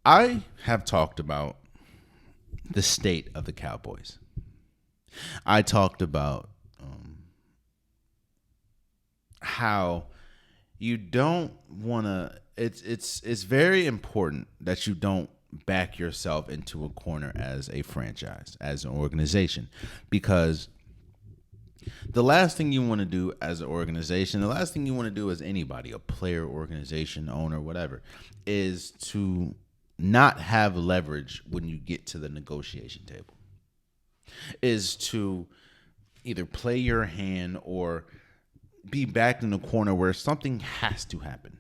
I have talked about the state of the Cowboys. I talked about how you don't want to. It's very important that you don't back yourself into a corner as a franchise, as an organization, because the last thing you want to do as an organization, the last thing you want to do as anybody, a player, organization, owner, whatever, is to not have leverage when you get to the negotiation table. Is to either play your hand or be backed in the corner where something has to happen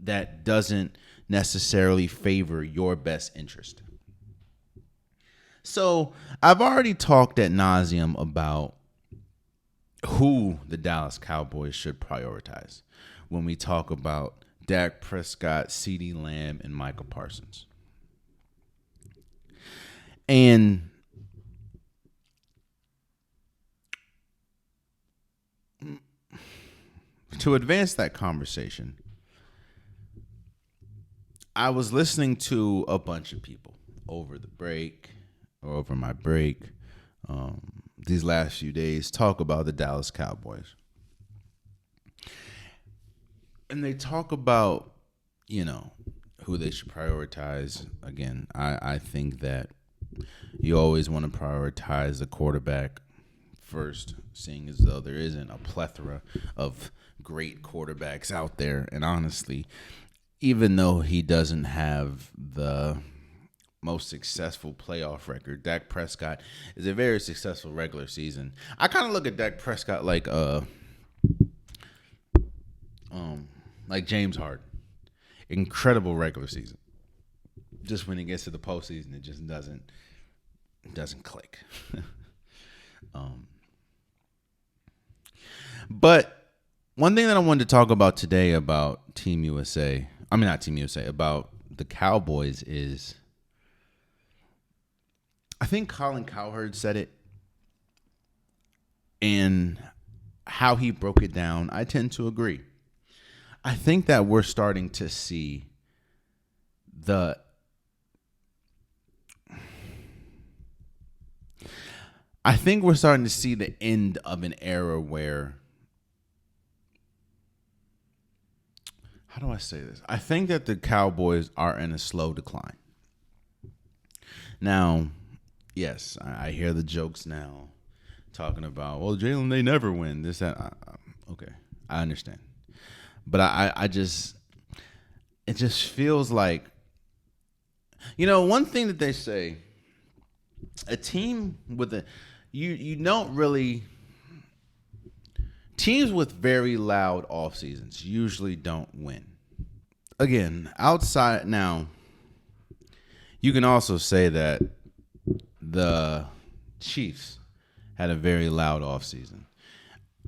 that doesn't necessarily favor your best interest. So I've already talked ad nauseum about who the Dallas Cowboys should prioritize when we talk about Dak Prescott, CeeDee Lamb, and Michael Parsons. And to advance that conversation, I was listening to a bunch of people over the break or over my break these last few days talk about the Dallas Cowboys. And they talk about, who they should prioritize. Again, I think that you always want to prioritize the quarterback first, seeing as though there isn't a plethora of great quarterbacks out there. And honestly, even though he doesn't have the most successful playoff record, Dak Prescott is a very successful regular season. I kind of look at Dak Prescott like James Harden. Incredible regular season. Just when it gets to the postseason, it just doesn't click. But one thing that I wanted to talk about today about Team USA, not Team USA, about the Cowboys is, I think Colin Cowherd said it, and how he broke it down, I tend to agree. I think that we're starting to see the end of an era where, how do I say this? I think that the Cowboys are in a slow decline. Now, yes, I hear the jokes now talking about, well, Jalen, they never win. This, that. Okay, I understand. But it just feels like, one thing that they say, a team with you don't really, teams with very loud off seasons usually don't win. Again, outside now, you can also say that the Chiefs had a very loud offseason.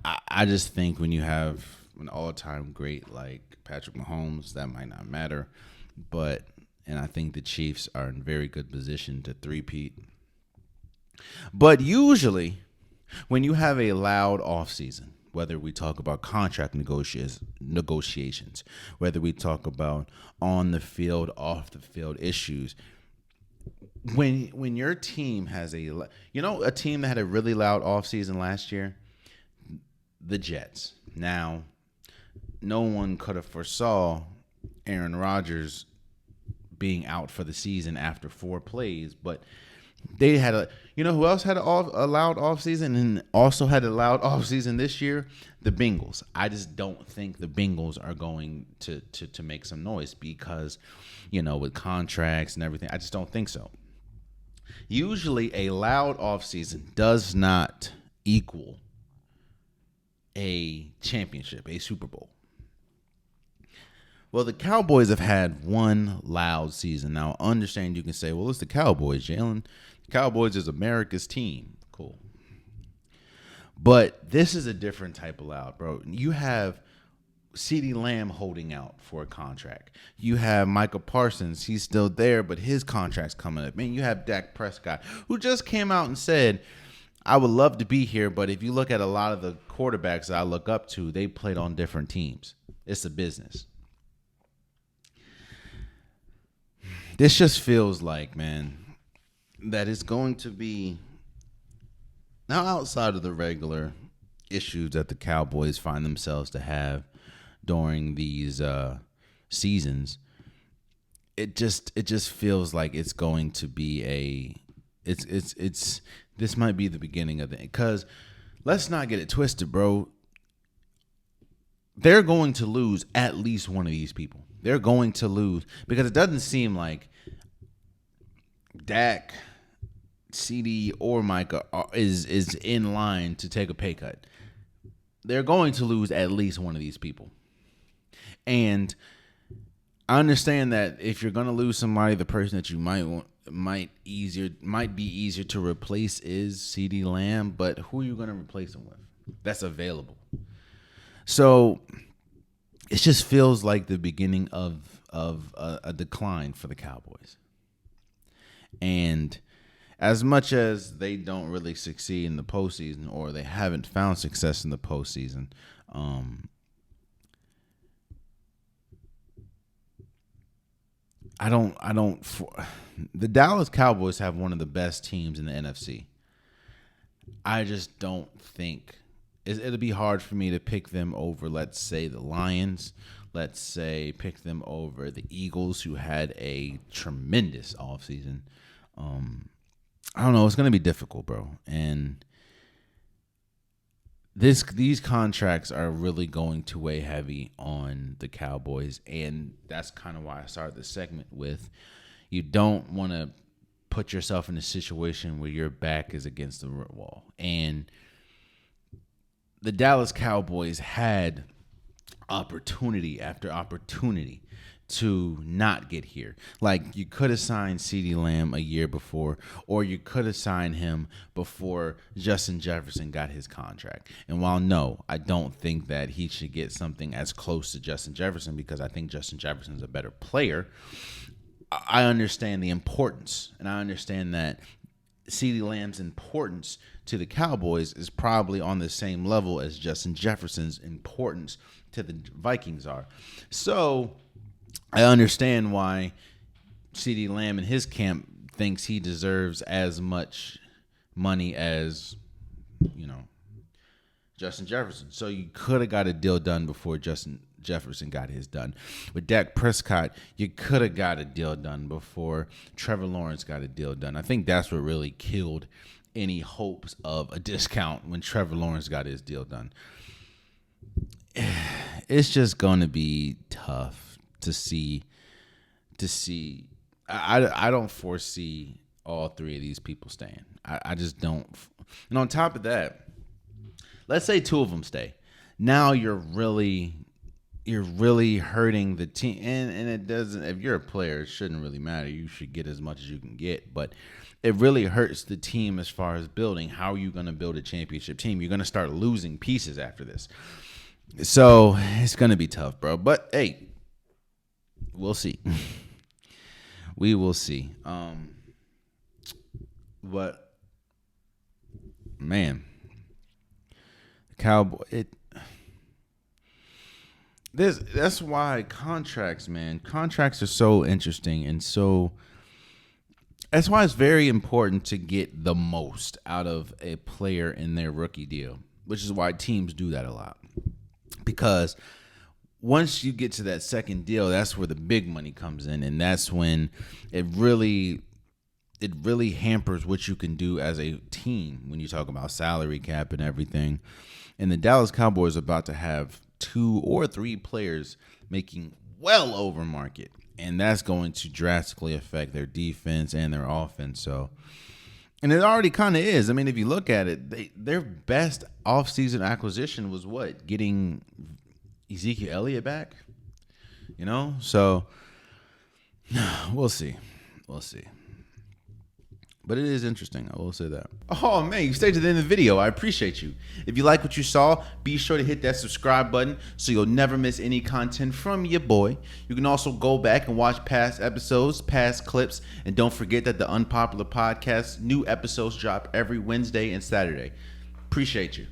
I just think when you have an all-time great like Patrick Mahomes, that might not matter. And I think the Chiefs are in very good position to three-peat. But usually, when you have a loud offseason, whether we talk about contract negotiations, whether we talk about on the field, off the field issues, when your team has a team that had a really loud offseason last year, the Jets. Now, no one could have foresaw Aaron Rodgers being out for the season after 4 plays, but they had who else had a loud offseason and also had a loud offseason this year? The Bengals. I just don't think the Bengals are going to make some noise because, with contracts and everything, I just don't think so. Usually a loud offseason does not equal a championship, a Super Bowl. Well, the Cowboys have had one loud season. Now, understand you can say, well, it's the Cowboys, Jalen. The Cowboys is America's team. Cool. But this is a different type of loud, bro. You have CeeDee Lamb holding out for a contract. You have Michael Parsons. He's still there, but his contract's coming up. And you have Dak Prescott, who just came out and said, I would love to be here, but if you look at a lot of the quarterbacks that I look up to, they played on different teams. It's a business. this just feels like, man, that it's going to be now outside of the regular issues that the Cowboys find themselves to have during these seasons. It just feels like it's going to be it's this might be the beginning of it, because let's not get it twisted, bro. They're going to lose at least one of these people. They're going to lose because it doesn't seem like Dak, CD, or Micah is in line to take a pay cut. They're going to lose at least one of these people. And I understand that if you're going to lose somebody, the person that you might be easier to replace is CD Lamb, but who are you going to replace him with? That's available. So it just feels like the beginning of a decline for the Cowboys. And as much as they don't really succeed in the postseason, or they haven't found success in the postseason, the Dallas Cowboys have one of the best teams in the NFC. I just don't think it'll be hard for me to pick them over, let's say, the Lions. Let's say pick them over the Eagles, who had a tremendous offseason. I don't know. It's going to be difficult, bro. And these contracts are really going to weigh heavy on the Cowboys. And that's kind of why I started this segment with, you don't want to put yourself in a situation where your back is against the wall. And the Dallas Cowboys had opportunity after opportunity to not get here. Like, you could have signed CeeDee Lamb a year before, or you could have signed him before Justin Jefferson got his contract. And while no, I don't think that he should get something as close to Justin Jefferson, because I think Justin Jefferson is a better player, I understand the importance, and I understand that CeeDee Lamb's importance to the Cowboys is probably on the same level as Justin Jefferson's importance to the Vikings are. So I understand why CeeDee Lamb in his camp thinks he deserves as much money as, Justin Jefferson. So you could have got a deal done before Justin Jefferson got his done. With Dak Prescott, you could have got a deal done before Trevor Lawrence got a deal done. I think that's what really killed any hopes of a discount when Trevor Lawrence got his deal done. It's just going to be tough to see. I don't foresee all three of these people staying. I just don't. And on top of that, let's say two of them stay. Now you're really hurting the team, and it doesn't. If you're a player, it shouldn't really matter. You should get as much as you can get, but it really hurts the team as far as building. How are you going to build a championship team? You're going to start losing pieces after this. So it's going to be tough, bro. But hey, we'll see. We will see. But man, that's why contracts are so interesting, and so that's why it's very important to get the most out of a player in their rookie deal, which is why teams do that a lot. Because once you get to that second deal, that's where the big money comes in, and that's when it really hampers what you can do as a team when you talk about salary cap and everything. And the Dallas Cowboys are about to have 2 or 3 players making well over market, and that's going to drastically affect their defense and their offense. So, and it already kind of is. I mean, if you look at it, their best offseason acquisition was what? Getting Ezekiel Elliott back? So we'll see. But it is interesting, I will say that. Oh, man, you stayed to the end of the video. I appreciate you. If you like what you saw, be sure to hit that subscribe button so you'll never miss any content from your boy. You can also go back and watch past episodes, past clips, and don't forget that the Unpopular Podcast, new episodes drop every Wednesday and Saturday. Appreciate you.